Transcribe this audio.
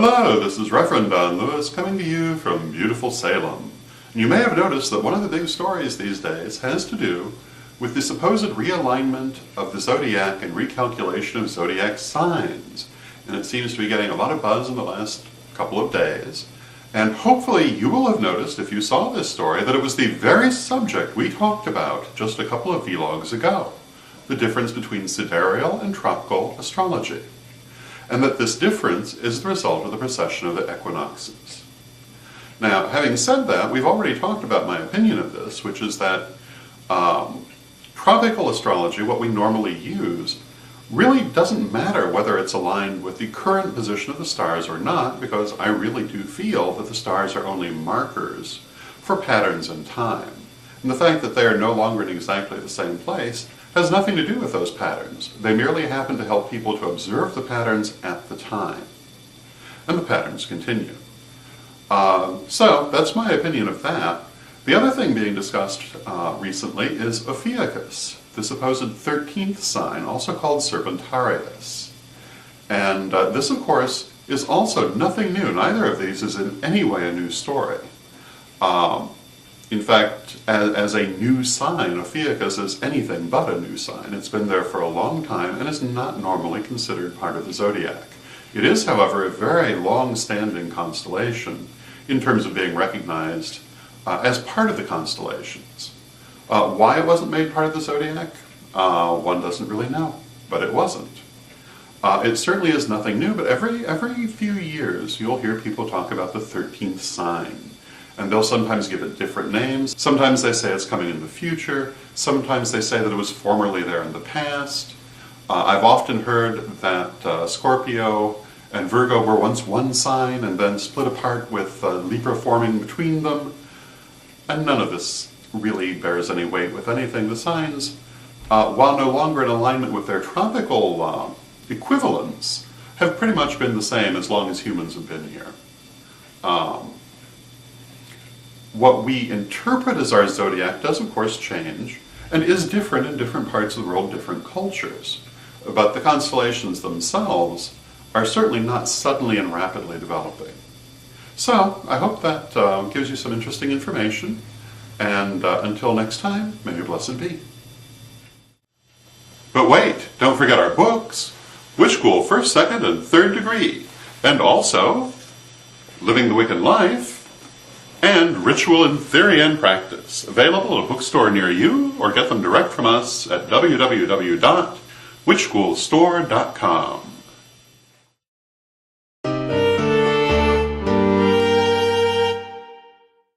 Hello, this is Reverend Don Lewis coming to you from beautiful Salem. And you may have noticed that one of the big stories these days has to do with the supposed realignment of the zodiac and recalculation of zodiac signs. And it seems to be getting a lot of buzz in the last couple of days. And hopefully you will have noticed, if you saw this story, that it was the very subject we talked about just a couple of vlogs ago. The difference between sidereal and tropical astrology. And that this difference is the result of the precession of the equinoxes. Now, having said that, we've already talked about my opinion of this, which is that tropical astrology, what we normally use, really doesn't matter whether it's aligned with the current position of the stars or not, because I really do feel that the stars are only markers for patterns in time. And the fact that they are no longer in exactly the same place has nothing to do with those patterns. They merely happen to help people to observe the patterns at the time. And the patterns continue. So that's my opinion of that. The other thing being discussed recently is Ophiuchus, the supposed 13th sign, also called Serpentarius. And this, of course, is also nothing new. Neither of these is in any way a new story. In fact, as a new sign, Ophiuchus is anything but a new sign. It's been there for a long time and is not normally considered part of the zodiac. It is, however, a very long-standing constellation in terms of being recognized as part of the constellations. Why it wasn't made part of the zodiac, one doesn't really know, but it wasn't. It certainly is nothing new, but every few years you'll hear people talk about the 13th sign. And they'll sometimes give it different names. Sometimes they say it's coming in the future. Sometimes they say that it was formerly there in the past. I've often heard that Scorpio and Virgo were once one sign and then split apart with Libra forming between them. And none of this really bears any weight with anything. The signs, while no longer in alignment with their tropical equivalents, have pretty much been the same as long as humans have been here. What we interpret as our zodiac does, of course, change, and is different in different parts of the world, different cultures. But the constellations themselves are certainly not suddenly and rapidly developing. So, I hope that gives you some interesting information, and until next time, may your blessed be. But wait, don't forget our books, Witch School 1st, 2nd, and 3rd Degree, and also Living the Wiccan Life, and Ritual in Theory and Practice, available at a bookstore near you, or get them direct from us at www.witchschoolstore.com.